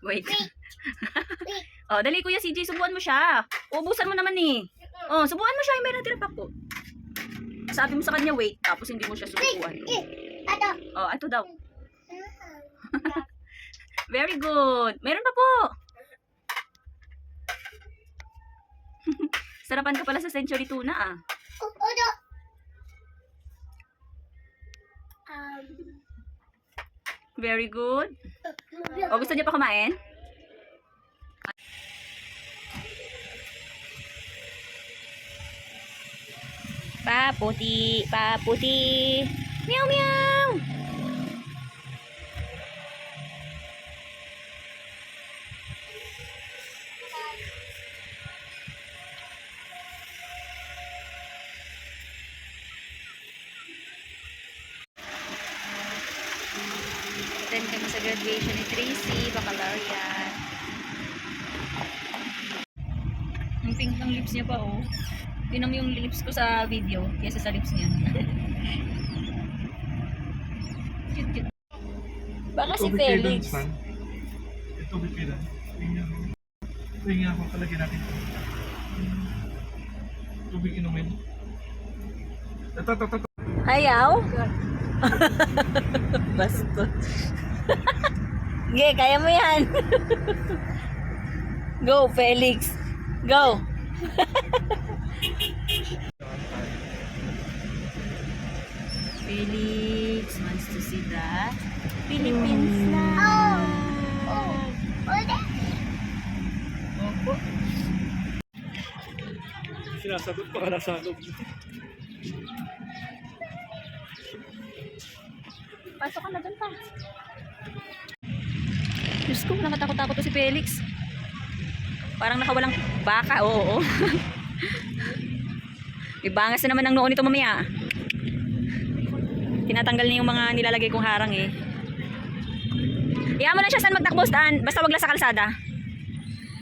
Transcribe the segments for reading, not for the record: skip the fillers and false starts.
Wait. Oh, dali Kuya CJ, subuan mo siya. Ubusan mo naman eh. Oh, subuan mo siya, yung may natira pa po. Sabi mo sa kanya wait, tapos hindi mo siya subuan. Oh, ito daw. Very good. Meron pa po. Sarapan ka pala sa Century Tuna ah. Very good. O, gusto niya pa kumain? Paputi, paputi. Meow, meow. Attend kami sa graduation ni Tracy, baccalaureate. Ang pink ng lips niya pa oh. Tinan mo yung lips ko sa video kaysa sa lips niya. Cute, cute. Baka si Felix. Ito bikilan. Tingnan mo talaga natin ito. Tubig inumin. Ito. Hayaw? Basto. Sige, kaya mo yan. Go, Felix. Go. Felix wants to see the Philippines flag. Opo. Sinasagot pa ka na sa loob. Pasok ka na dun pa. Diyos ko, nakatakot-takot to si Felix. Parang nakawalang baka, oo. Ibangas na naman ng noon nito mamaya. Tinatanggal niya yung mga nilalagay kong harang eh. Iyan mo na siya saan magtakbo, Stan. Basta wag lang sa kalsada.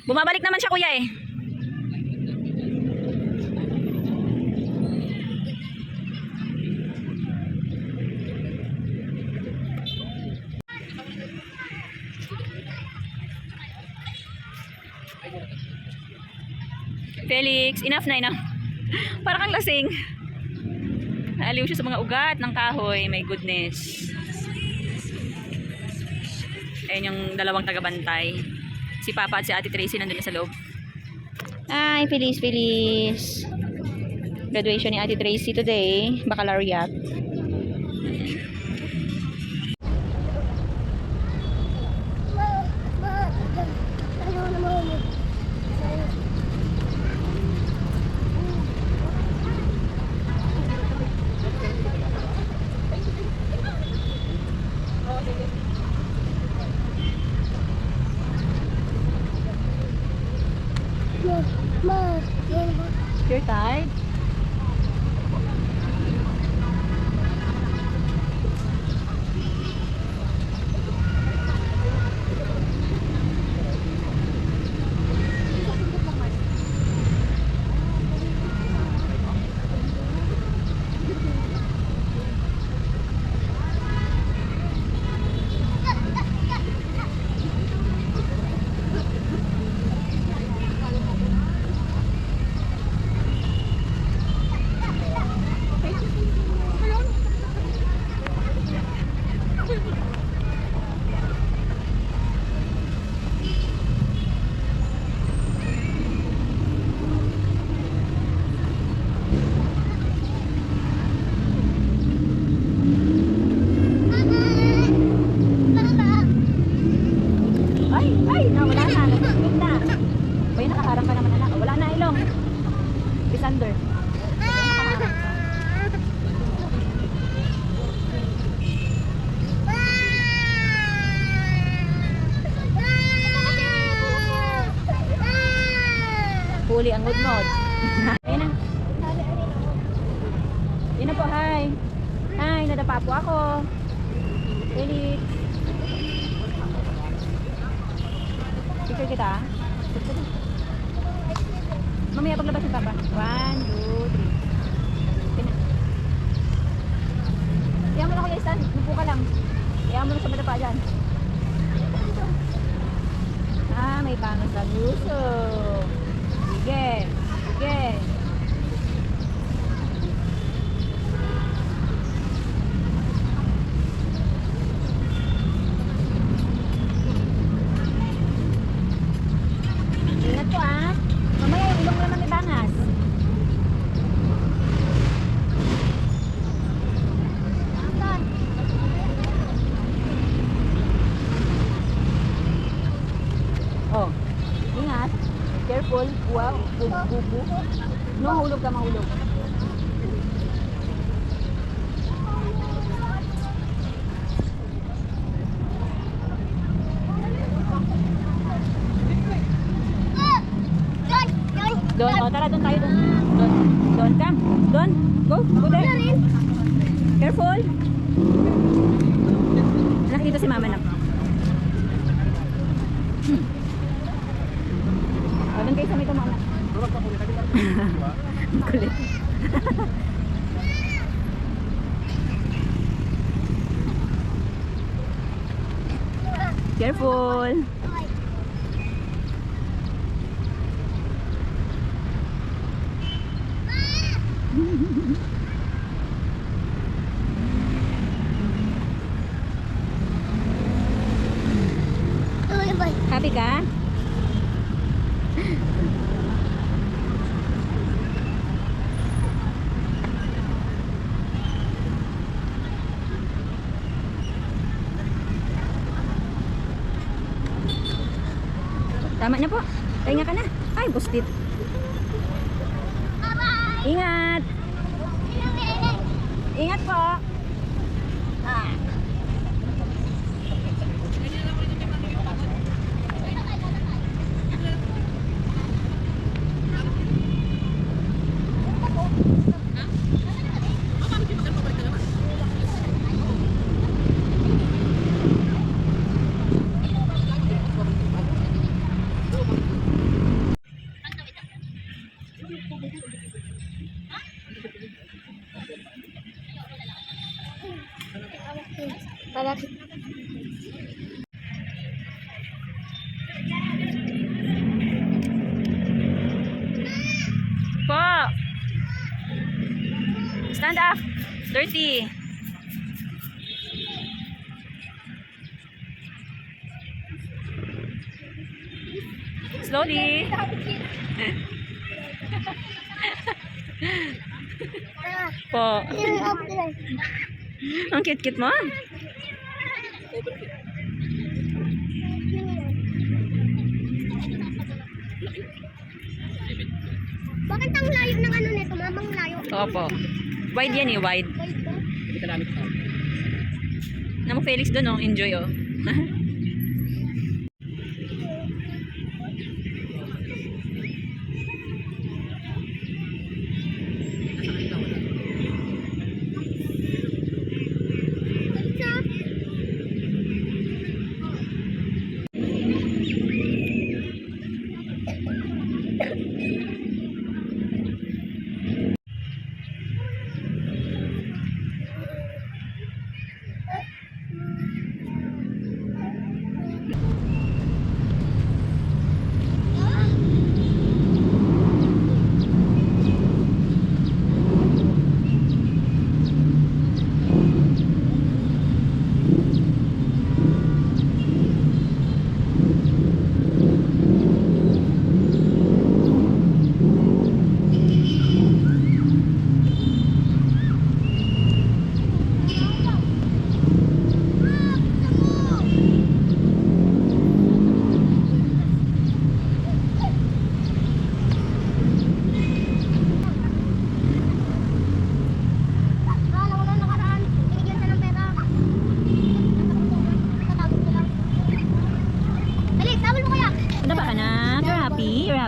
Bumabalik naman siya kuya eh. Felix, enough na enough. Parang kang lasing. Naaliw siya sa mga ugat ng kahoy. My goodness. Ayan yung dalawang tagabantay. Si Papa at si Ate Tracy nandun na sa loob. Ay, Feliz. Graduation ni Ate Tracy today. Baccalaureate. You're tired? Sander. Huli ang ngot-ngot. Ayun na. Yun na po, hi. Hi, nadapa po ako. Felix. Picture kita. Mamaya paglabas yung papa. 1, 2, 3. Iyan mo na kuya Stan. Nupo ka lang. Iyan mo na sa madapa dyan. Bangas ang gusto. Sige. Sige. Ingat po ah. Mamaya yung ilong naman may bangas. Oh, ingat. Careful. Wow, bubu. No, hulog ka, mahulog. Doon, oh, tara doon tayo doon. Doon, come. Doon, go there. Careful. Anak, dito si mama na. Doon kayo sa may tumama. Kulit. Careful. Happy ka? Tama na po. Pahinga ka na. Ay, bustit. Ingat. Ingat po. Ah. Po. Stand up. Dirty. Slowly. Po. Ang cute-cute mo. Bakit ang layo ng ano nito, mamang layo? Opo. Wide yan eh, wide. Wait po. Namang Felix doon oh, enjoy oh.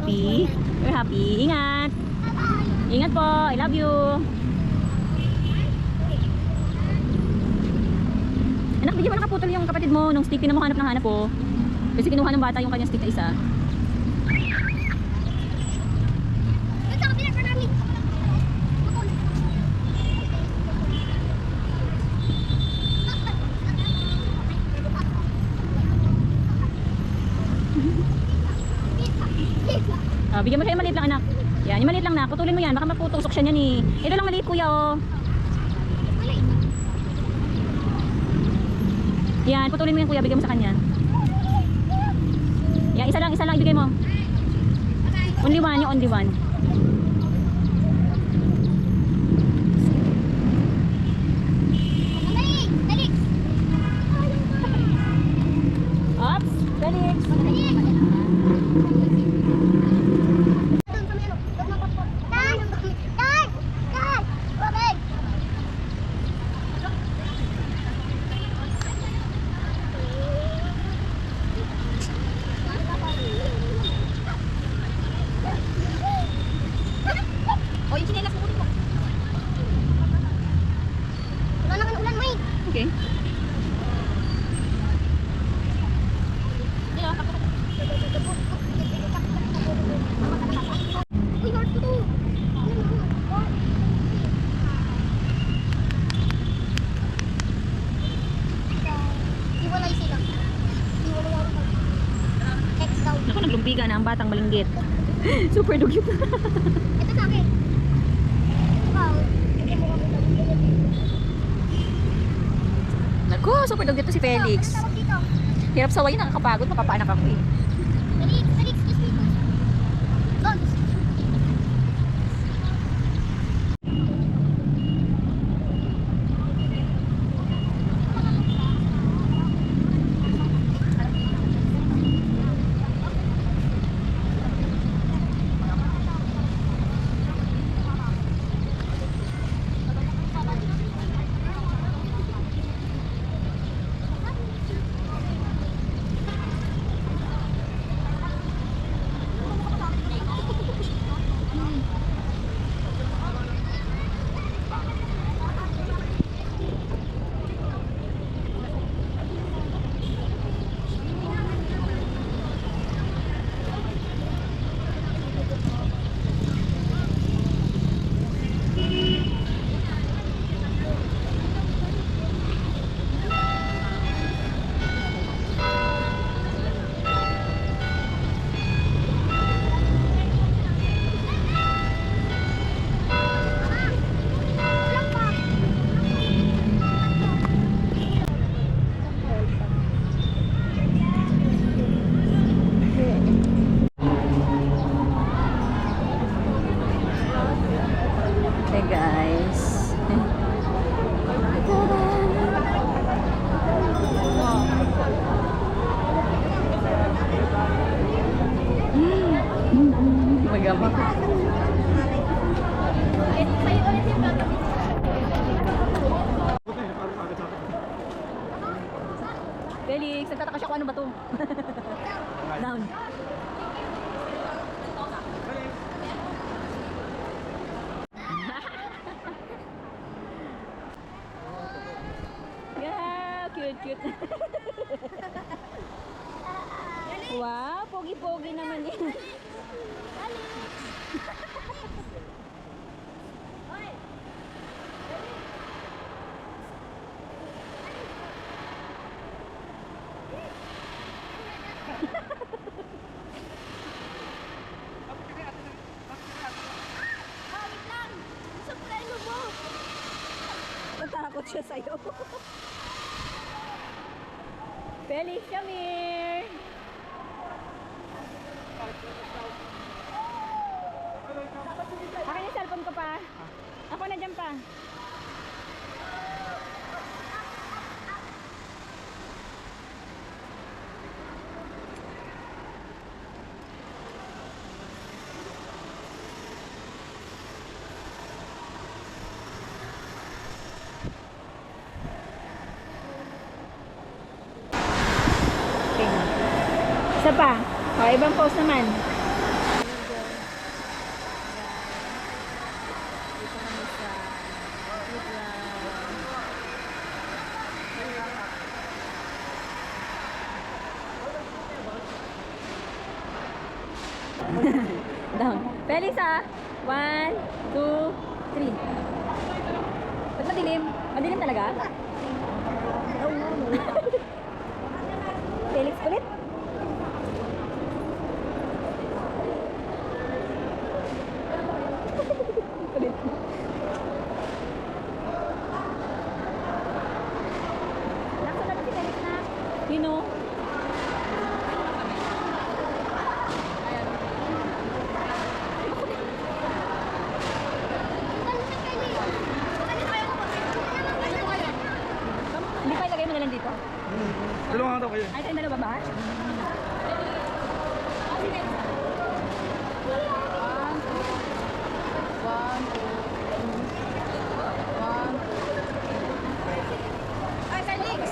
happy? You're happy? Ingat! Ingat po! I love you! Anak, bigyan mo nakaputol yung kapatid mo nung stick. Tinan mo hanap ng hanap po. Kasi kinuha ng bata yung kanyang stick na isa. Bigyan mo siya yung maliit lang anak. Yan, yung maliit lang na. Putulin mo yan. Baka maputusok siya niyan eh. Ito lang maliit kuya oh. Yan, putulin mo yan kuya. Bigyan mo sa kanya. Yan, isa lang ibigay mo. Only one, yung only one. Ops, Felix. O, yung chinelas mo mo. Wala naman ulan mo eh. Okay. Uy, hard ko to. Hiwalay sila. Hiwalay ako. Text daw. Naku, naglumpiga na ang batang malinggit. Super dugyot. Ito sa akin. Wow. Naku, super dugyot to si Felix. Tawag dito. Hirap sawayin, nakakapagod, mapapaanak ako eh. Felix, excuse me. Bones. Hey guys. Magama. Felix, nagtataka siya kung ano ba to. Down. Yeah, cute. Wow, pogi-pogi naman yun. Natakot siya sa'yo. Felix, come here. Akin yung cellphone ko pa. Ako na dyan pa. Isa pa. O, ibang pose naman. Down. Felix ah. 1, 2, 3. Ba't madilim? Madilim talaga? Felix ulit. Sino? Hindi pa ilagay mo na lang dito? Dalawa nga daw kayo. Ay, tayong dalawa ba? Ay, Felix!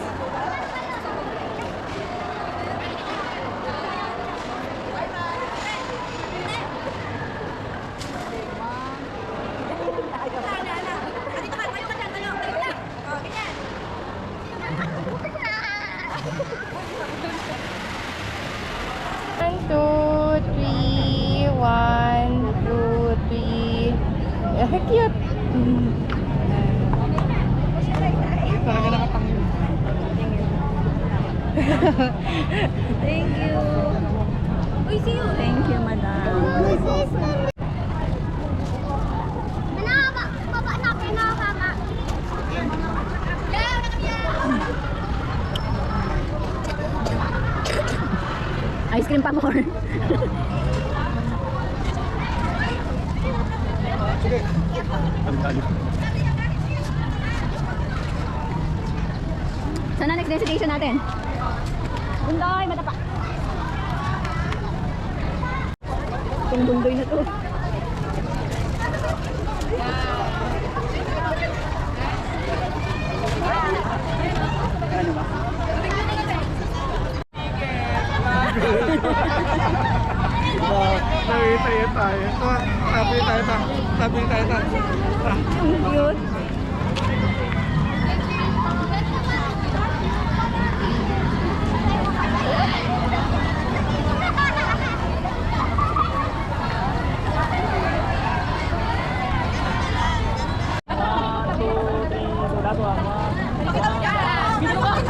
One, two, three. One, two, three. Cute. Talaga nakatangin. Thank you. Uy, see you. Thank you, madam. Baba na, pinakama. Ice cream pa more. Sige. Tali. Saan na next destination natin? Bundoy, matapa. Itong bundoy na to. Tayo tayo. Tabi tayo. Tabi tayo. Cute.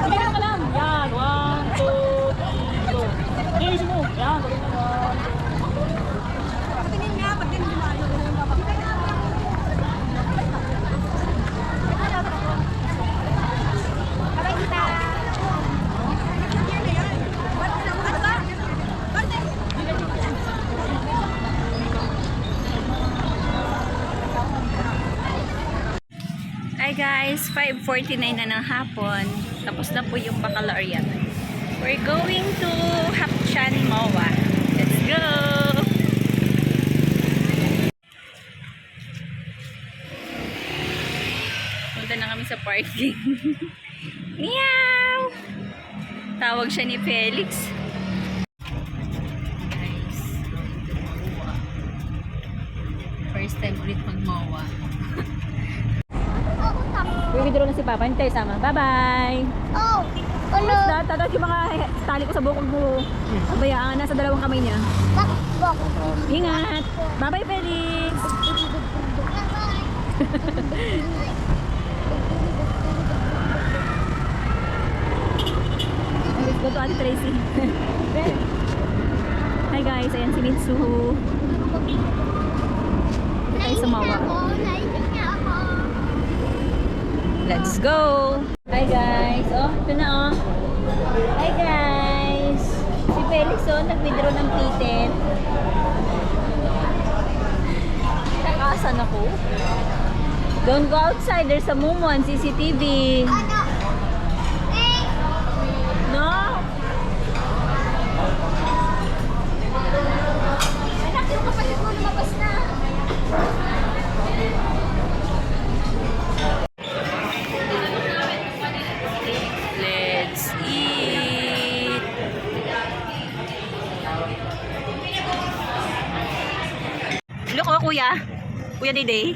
Bigyan ka lang. Yan. 1, 2, 3, go. Yes mo. Yan. Patingin nga. Patingin nga. Hi guys, 5:49 na ng hapon. Tapos na po yung baccalaureate. We're going to Hapchan Moa. Let's go! Punta na kami sa parking. Meow! Tawag siya ni Felix. Guys. First time ulit mag-Moa. Withdraw na si Papa. Hintay sama. Bye-bye! Oh, ano? Tatag yung mga tali ko sa bukog mo. Bayaan, nasa dalawang kamay niya. Bakbok. Ingat! Bye-bye, Felix! Let's go to Ate Tracy. Hi guys, ayan si Mitsu. Dito tayo sa Mawa. Naisip niya ako. Let's go! Hi guys! Oh, ito na oh. Hi guys! Si Felix oh, nag-withdraw ng ticket. Takasan ako. Don't go outside, there's a Mumuan CCTV. Ano? Eh, No? anak yung kapatid mo lumabas na. Let's eat! Look oh, kuya. Kuya Dede.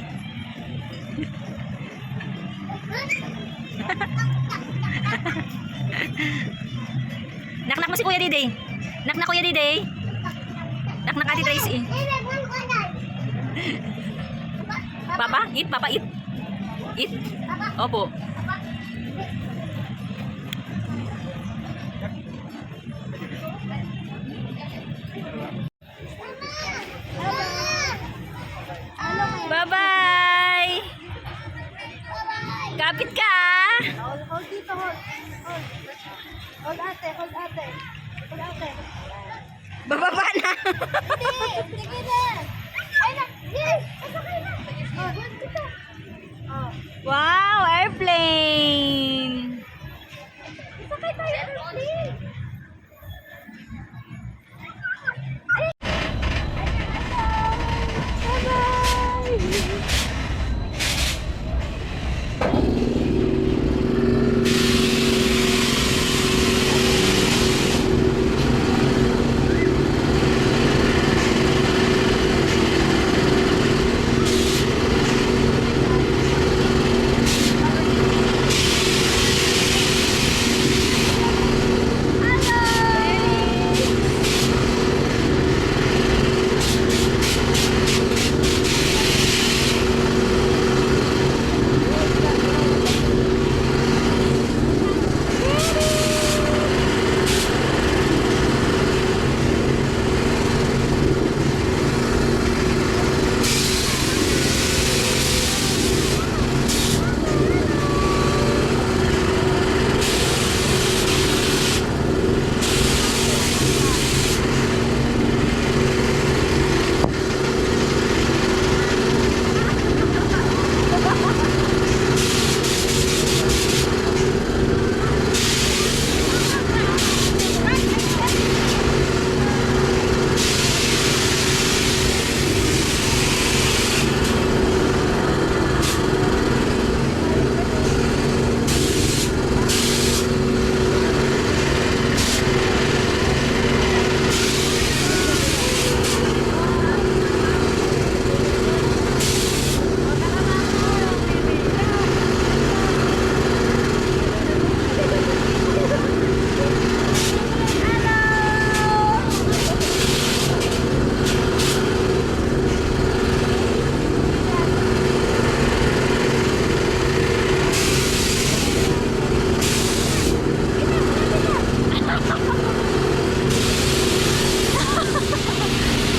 Naknak mo si Kuya Dede. Naknak Kuya Dede. Naknak Ate Tracy. Eh, nagwan ko na. Papa, eat. Papa, eat. Eat. Opo. Bye-bye! Kapit ka! Hold dito, hold. Hold. Hold at. ate, hold ate. Hold ate. Bababa na. Hindi, sige na. Ay na, yes, sasakay na. Oh, dito. Oh. Wow, airplane. Sakay tayo, airplane.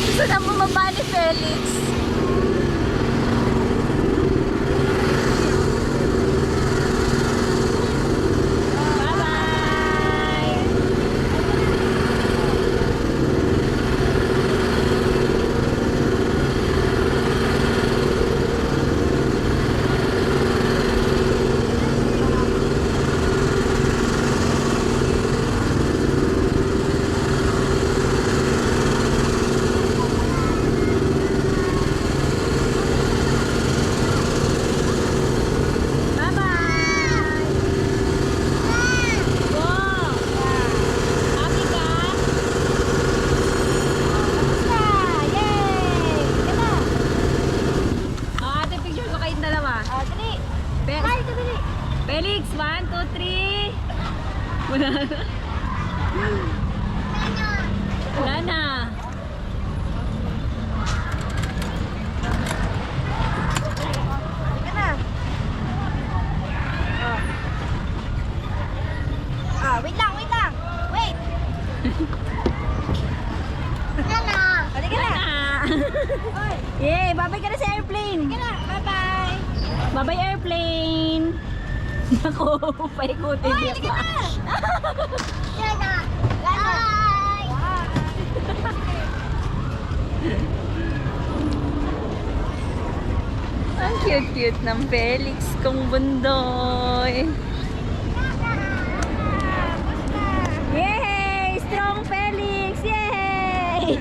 Gusto na bumaba ni Felix. Bye-bye! Felix, 1, 2, 3. Wala na. Wala na. Halika na. Wait lang, wait lang. Wait. Halika na. Halika na. Yay, babay ka na sa airplane. Halika na. Bye-bye. Babay airplane. Ako, paikutin Hoy, niya halika pa. na. Halika na. Bye. Ang cute-cute ng Felix kong bundoy. Yay! Strong Felix! Yay!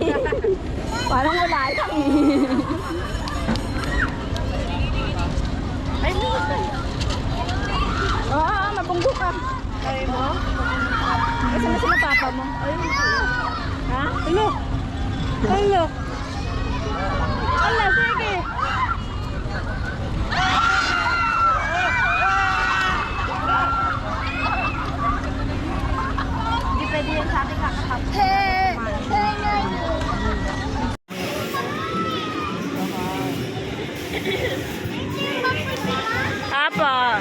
Parang wala lang Ay, minsan. Oo, mabunggo ka. Kaya mo? Kasama sila papa mo. Ha? Hello. Hello. Hello, sige. Hindi pwede yan sa ating kakasama. Apa?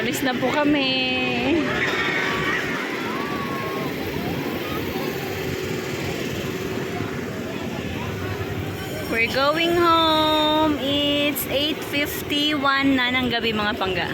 Alis na po kami. We're going home. It's 8:51 na ng gabi mga pangga.